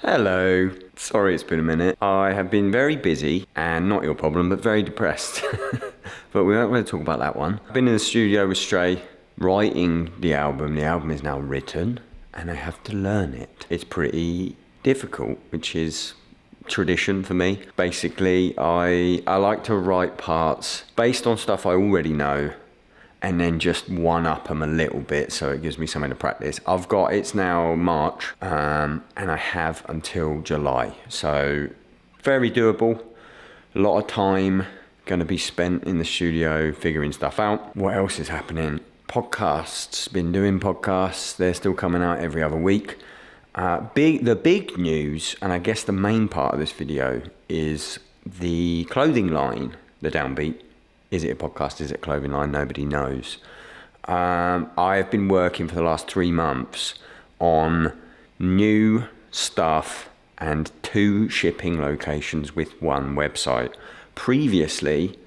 Hello. Sorry it's been a minute. I have been very busy and not your problem, but very depressed. But we aren't going to talk about that one. I've been in the studio with Stray writing the album. The album is now written and I have to learn it. It's pretty difficult, which is tradition for me. Basically, I like to write parts based on stuff I already know and then just one up them a little bit so it gives me something to practice. It's now March, and I have until July. So very doable. A lot of time going to be spent in the studio figuring stuff out. What else is happening? Podcasts, been doing podcasts. They're still coming out every other week. The big news, and I guess the main part of this video, is the clothing line, the Downbeat. Is it a podcast? Is it a clothing line? Nobody knows. I've been working for the last 3 months on new stuff and 2 shipping locations with 1 website. Previously,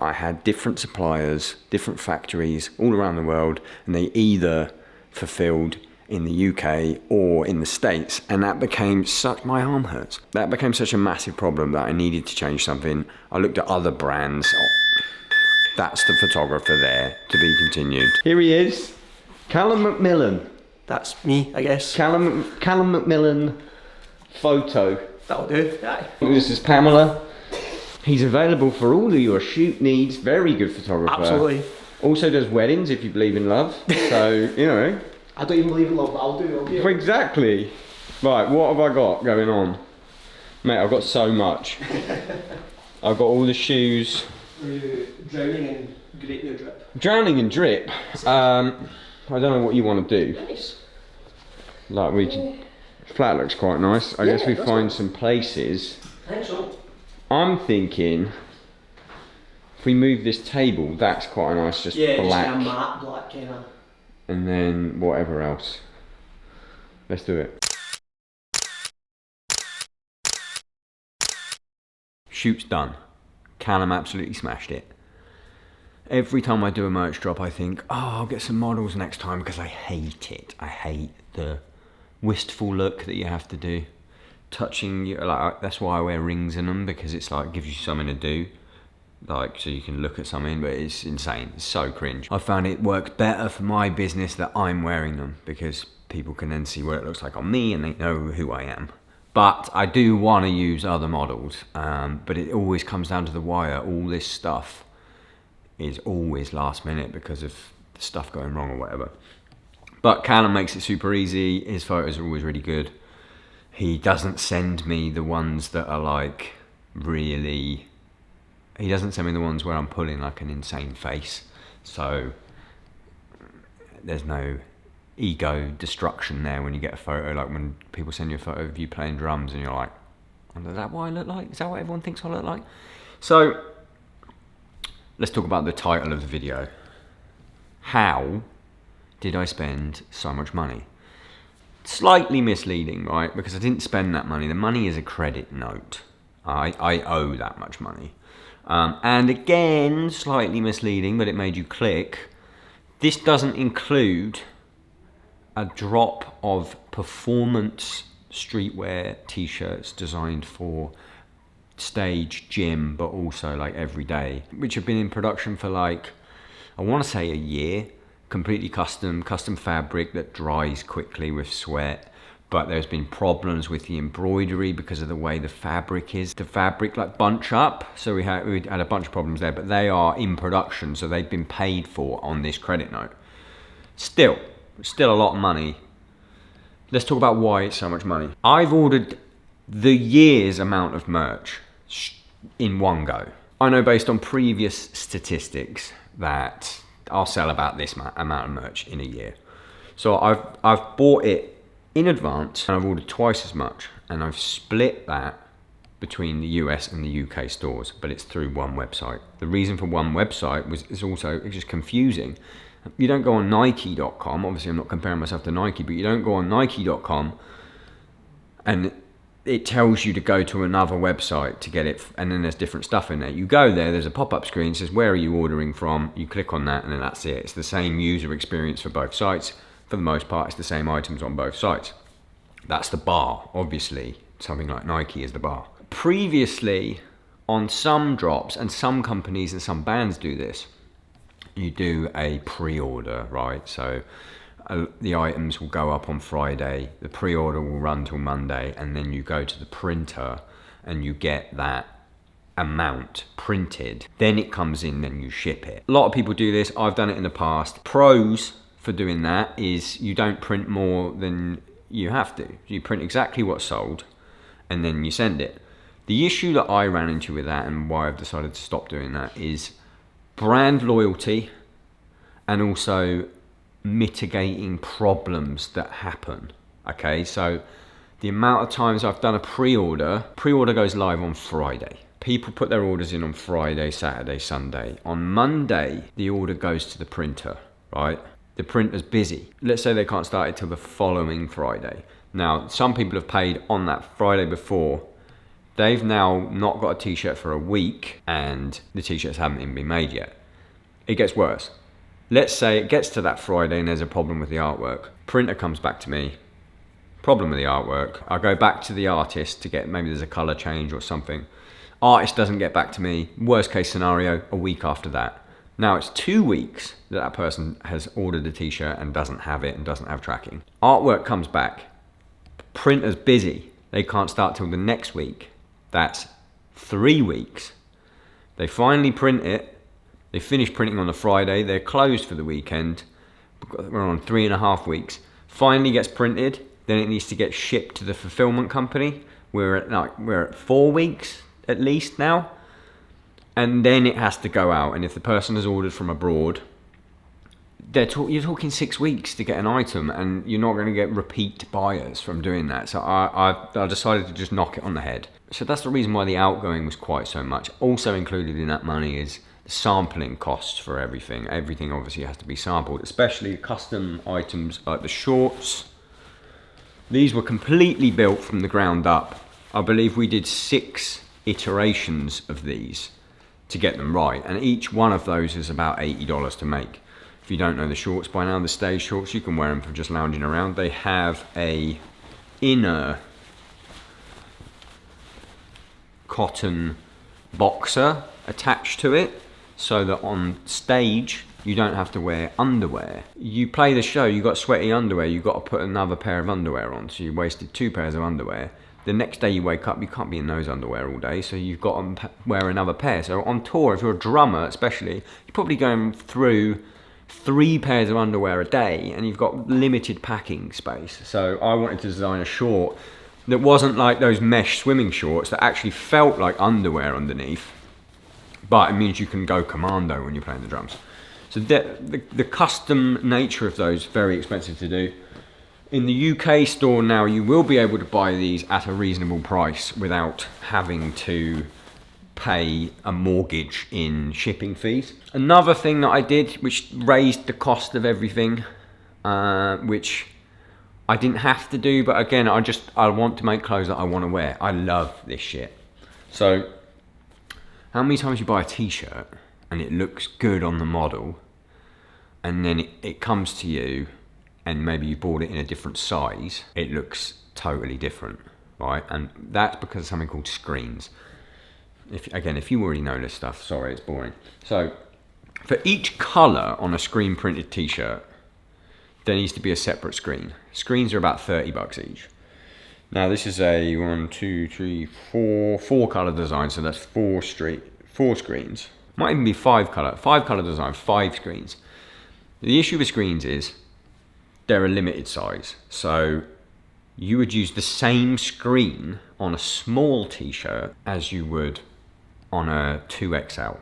I had different suppliers, different factories all around the world, and they either fulfilled in the UK or in the States, and that became my arm hurts. That became such a massive problem that I needed to change something. I looked at other brands. That's the photographer there, to be continued. Here he is, Callum McMillan. That's me, I guess. Callum McMillan photo. That'll do. Aye. This is Pamela. He's available for all of your shoot needs. Very good photographer. Absolutely. Also does weddings if you believe in love. So, you know. I don't even believe in love, but I'll do. Exactly. Right, what have I got going on? Mate, I've got so much. I've got all the shoes. Drowning in great new drip. Drowning in drip. I don't know what you want to do. Nice. Flat looks quite nice. I guess we find some places. I think so. I'm thinking if we move this table, that's quite nice, just black. Just a matte black kind of. And then whatever else. Let's do it. Shoot's done. Callum absolutely smashed it. Every time I do a merch drop, I think, I'll get some models next time, because I hate it. I hate the wistful look that you have to do. Touching, that's why I wear rings in them, because it's like, gives you something to do. So you can look at something, but it's insane. It's so cringe. I found it works better for my business that I'm wearing them, because people can then see what it looks like on me and they know who I am. But I do want to use other models, but it always comes down to the wire. All this stuff is always last minute because of stuff going wrong or whatever. But Callum makes it super easy. His photos are always really good. He doesn't send me the ones that are like really... He doesn't send me the ones where I'm pulling like an insane face. So there's no ego destruction there when you get a photo, like when people send you a photo of you playing drums and you're like, is that what I look like? Is that what everyone thinks I look like? So let's talk about the title of the video. How did I spend so much money? Slightly misleading, right? Because I didn't spend that money. The money is a credit note. I owe that much money. And again, slightly misleading, but it made you click. This doesn't include a drop of performance streetwear t-shirts designed for stage, gym, but also like every day, which have been in production for like, I want to say a year. Completely custom fabric that dries quickly with sweat. But there's been problems with the embroidery because of the way the fabric is. The fabric like bunch up, so we had a bunch of problems there, but they are in production, so they've been paid for on this credit note. Still a lot of money. Let's talk about why it's so much money. I've ordered the year's amount of merch in one go. I know based on previous statistics that I'll sell about this amount of merch in a year. So I've bought it in advance, and I've ordered twice as much, and I've split that between the US and the UK stores, but it's through one website. The reason for one website it's just confusing. You don't go on Nike.com, obviously I'm not comparing myself to Nike, but you don't go on Nike.com and it tells you to go to another website to get it, and then there's different stuff in there. You go there, there's a pop-up screen, says where are you ordering from, you click on that, and then that's it. It's the same user experience for both sites. For the most part, it's the same items on both sites. That's the bar, obviously. something like Nike as the bar. Previously, on some drops, and some companies and some bands do this, you do a pre-order, right? So the items will go up on Friday, the pre-order will run till Monday, and then you go to the printer and you get that amount printed. Then it comes in, then you ship it. A lot of people do this. I've done it in the past. Pros for doing that is you don't print more than you have to. You print exactly what's sold and then you send it. The issue that I ran into with that, and why I've decided to stop doing that, is brand loyalty and also mitigating problems that happen. Okay, so the amount of times I've done a pre-order goes live on Friday. People put their orders in on Friday, Saturday, Sunday. On Monday, the order goes to the printer, right? The printer's busy. Let's say they can't start it till the following Friday. Now, some people have paid on that Friday before. They've now not got a t-shirt for a week and the t-shirts haven't even been made yet. It gets worse. Let's say it gets to that Friday and there's a problem with the artwork. Printer comes back to me, problem with the artwork. I go back to the artist to get, maybe there's a color change or something. Artist doesn't get back to me. Worst case scenario, a week after that. Now it's 2 weeks that that person has ordered a t-shirt and doesn't have it and doesn't have tracking. Artwork comes back. Printer's busy. They can't start till the next week. That's 3 weeks. They finally print it. They finish printing on the Friday. They're closed for the weekend. We're on 3.5 weeks. Finally gets printed. Then it needs to get shipped to the fulfillment company. We're at 4 weeks at least now. And then it has to go out. And if the person has ordered from abroad, you're talking 6 weeks to get an item, and you're not going to get repeat buyers from doing that. So I decided to just knock it on the head. So that's the reason why the outgoing was quite so much. Also included in that money is the sampling costs for everything. Everything obviously has to be sampled, especially custom items like the shorts. These were completely built from the ground up. I believe we did 6 iterations of these to get them right, and each one of those is about $80 to make. If you don't know the shorts by now, the stage shorts, you can wear them for just lounging around. They have a inner cotton boxer attached to it, so that on stage you don't have to wear underwear. You play the show, you got sweaty underwear, you got to put another pair of underwear on, so you wasted 2 pairs of underwear. The next day you wake up, you can't be in those underwear all day, so you've got to wear another pair. So on tour, if you're a drummer especially, you're probably going through 3 pairs of underwear a day, and you've got limited packing space. So I wanted to design a short that wasn't like those mesh swimming shorts, that actually felt like underwear underneath, but it means you can go commando when you're playing the drums. So the custom nature of those, very expensive to do. In the UK store now, you will be able to buy these at a reasonable price without having to pay a mortgage in shipping fees. Another thing that I did, which raised the cost of everything, which I didn't have to do, but again, I want to make clothes that I want to wear. I love this shit. So, how many times you buy a t-shirt and it looks good on the model, and then it comes to you, and maybe you bought it in a different size, it looks totally different, right? And that's because of something called screens. If you already know this stuff, sorry, it's boring. So, for each colour on a screen printed t-shirt, there needs to be a separate screen. Screens are about $30 each. Now this is a 4 colour design, so that's 4 screens. Might even be 5 colour design, 5 screens. The issue with screens is they're a limited size. So you would use the same screen on a small t-shirt as you would on a 2XL.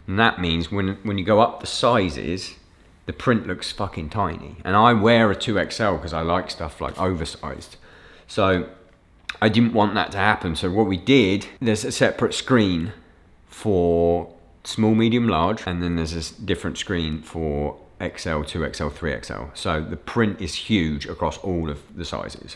And that means when you go up the sizes, the print looks fucking tiny. And I wear a 2XL because I like stuff like oversized. So I didn't want that to happen. So what we did, there's a separate screen for small, medium, large, and then there's a different screen for XL, 2XL, 3XL. So the print is huge across all of the sizes.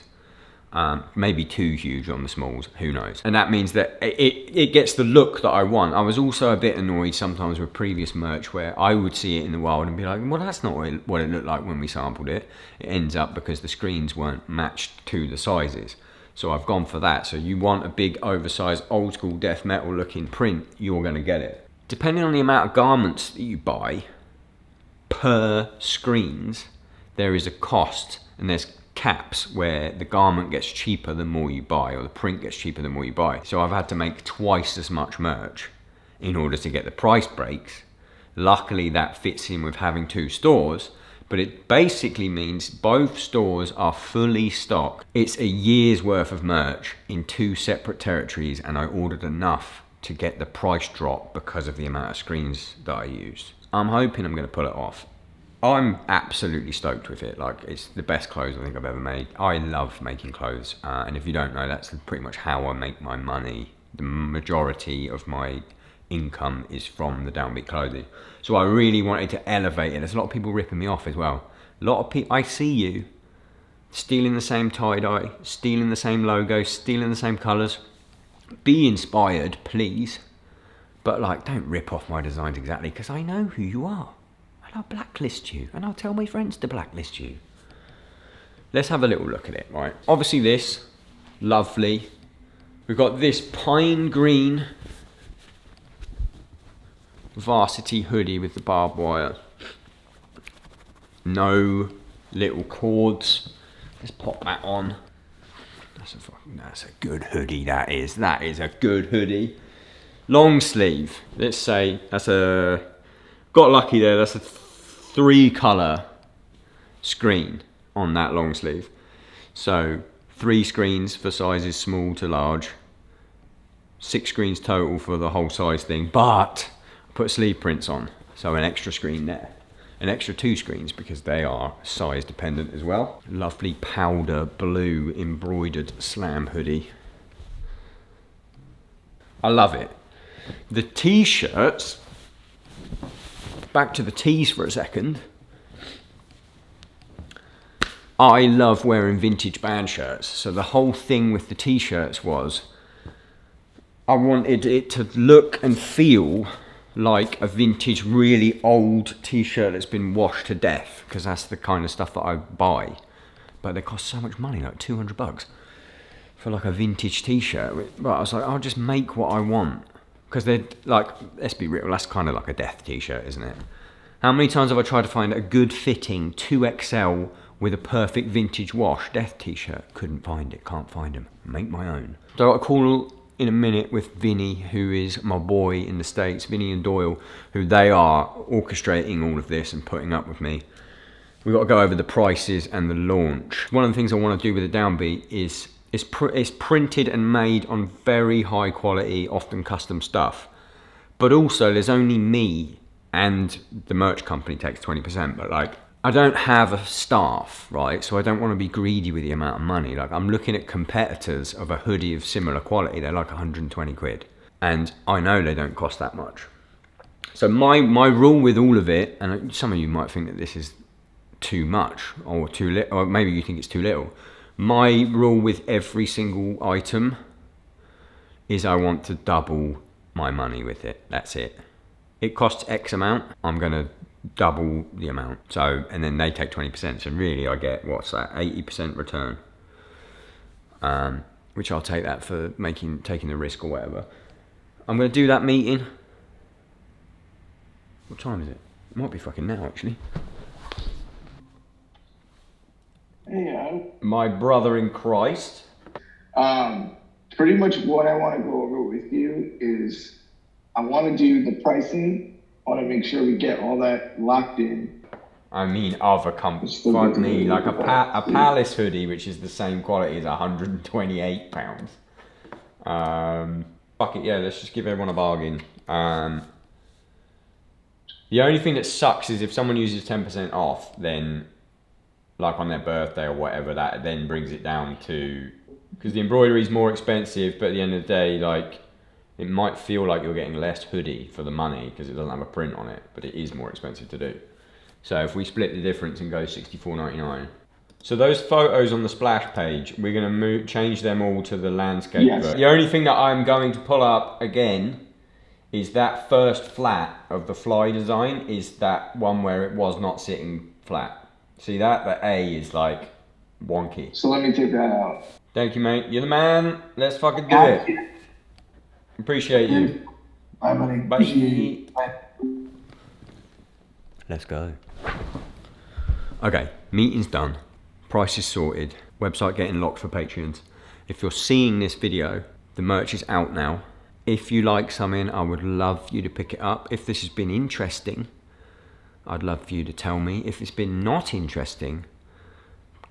Maybe too huge on the smalls, who knows. And that means that it gets the look that I want. I was also a bit annoyed sometimes with previous merch where I would see it in the wild and be like, well, that's not what it looked like when we sampled it. It ends up because the screens weren't matched to the sizes. So I've gone for that. So you want a big oversized old school death metal looking print, you're going to get it. Depending on the amount of garments that you buy per screens, there is a cost, and there's caps where the garment gets cheaper the more you buy, or the print gets cheaper the more you buy. So I've had to make twice as much merch in order to get the price breaks. Luckily that fits in with having 2 stores, but it basically means both stores are fully stocked. It's a year's worth of merch in 2 separate territories, and I ordered enough to get the price drop because of the amount of screens that I used. I'm hoping I'm going to pull it off. I'm absolutely stoked with it. Like, it's the best clothes I think I've ever made. I love making clothes, and if you don't know, that's pretty much how I make my money. The majority of my income is from the Downbeat clothing. So I really wanted to elevate it. There's a lot of people ripping me off as well. A lot of people, I see you stealing the same tie-dye, stealing the same logo, stealing the same colours. Be inspired, please. But like, don't rip off my designs exactly, because I know who you are. And I'll blacklist you, and I'll tell my friends to blacklist you. Let's have a little look at it, right? Obviously this, lovely. We've got this pine green varsity hoodie with the barbed wire. No little cords. Let's pop that on. That's a good hoodie, that is. That is a good hoodie. Long sleeve. Let's say that's a... Got lucky there, that's a 3 colour screen on that long sleeve. So 3 screens for sizes small to large. 6 screens total for the whole size thing, but put sleeve prints on, so an extra screen there. An extra 2 screens because they are size dependent as well. Lovely powder blue embroidered slam hoodie. I love it. The t-shirts, back to the tees for a second. I love wearing vintage band shirts. So the whole thing with the t-shirts was I wanted it to look and feel like a vintage, really old t-shirt that's been washed to death, because that's the kind of stuff that I buy. But they cost so much money, like $200 for like a vintage t-shirt. But I was like, I'll just make what I want, because they're like, let's be real, that's kind of like a death t-shirt, isn't it? How many times have I tried to find a good fitting 2XL with a perfect vintage wash death t-shirt? Couldn't find it, can't find them. Make my own. So I got a call in a minute with Vinny, who is my boy in the States, Vinny and Doyle, who they are orchestrating all of this and putting up with me. We've got to go over the prices and the launch. One of the things I want to do with the Downbeat is it's printed and made on very high quality, often custom stuff. But also there's only me, and the merch company takes 20%, but like, I don't have a staff, right? So I don't want to be greedy with the amount of money. Like, I'm looking at competitors of a hoodie of similar quality. They're like 120 quid. And I know they don't cost that much. So my rule with all of it, and some of you might think that this is too much or too little, or maybe you think it's too little. My rule with every single item is I want to double my money with it. That's it. It costs X amount. I'm going to double the amount. So, and then they take 20%. So really I get, what's that, 80% return. Which I'll take that for taking the risk or whatever. I'm going to do that meeting. What time is it? It might be fucking now, actually. Hey, My brother in Christ. pretty much what I want to go over with you is I want to do the pricing. I want to make sure we get all that locked in. I mean, other companies. Fuck me, like a Palace hoodie, which is the same quality, is £128. Fuck it, yeah, let's just give everyone a bargain. The only thing that sucks is if someone uses 10% off, then, like on their birthday or whatever, that then brings it down to, because the embroidery is more expensive, but at the end of the day, like, it might feel like you're getting less hoodie for the money because it doesn't have a print on it, but it is more expensive to do. So if we split the difference and go $64.99. So those photos on the splash page, we're going to change them all to the landscape. Yes. The only thing that I'm going to pull up again is that first flat of the fly design is that one where it was not sitting flat. See that? The A is like wonky. So let me take that out. Thank you, mate. You're the man. Let's fucking do it. Appreciate you. Bye, buddy. Bye. Appreciate you. Bye. Let's go. Okay, meeting's done. Price is sorted. Website getting locked for Patreons. If you're seeing this video, the merch is out now. If you like something, I would love you to pick it up. If this has been interesting, I'd love for you to tell me. If it's been not interesting,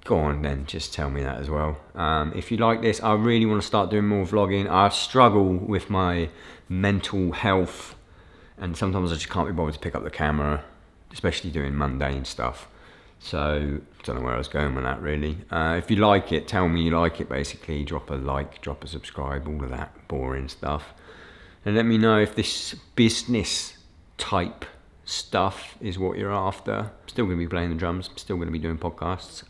go on then, just tell me that as well. If you like this, I really want to start doing more vlogging. I struggle with my mental health, and sometimes I just can't be bothered to pick up the camera, especially doing mundane stuff. So, I don't know where I was going with that really. If you like it, tell me you like it basically. Drop a like, drop a subscribe, all of that boring stuff. And let me know if this business type stuff is what you're after. I'm still going to be playing the drums, I'm still going to be doing podcasts.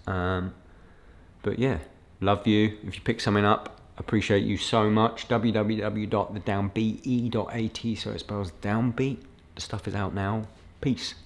But yeah, love you. If you pick something up, appreciate you so much. www.thedownbeat.at, so it spells Downbeat. The stuff is out now. Peace.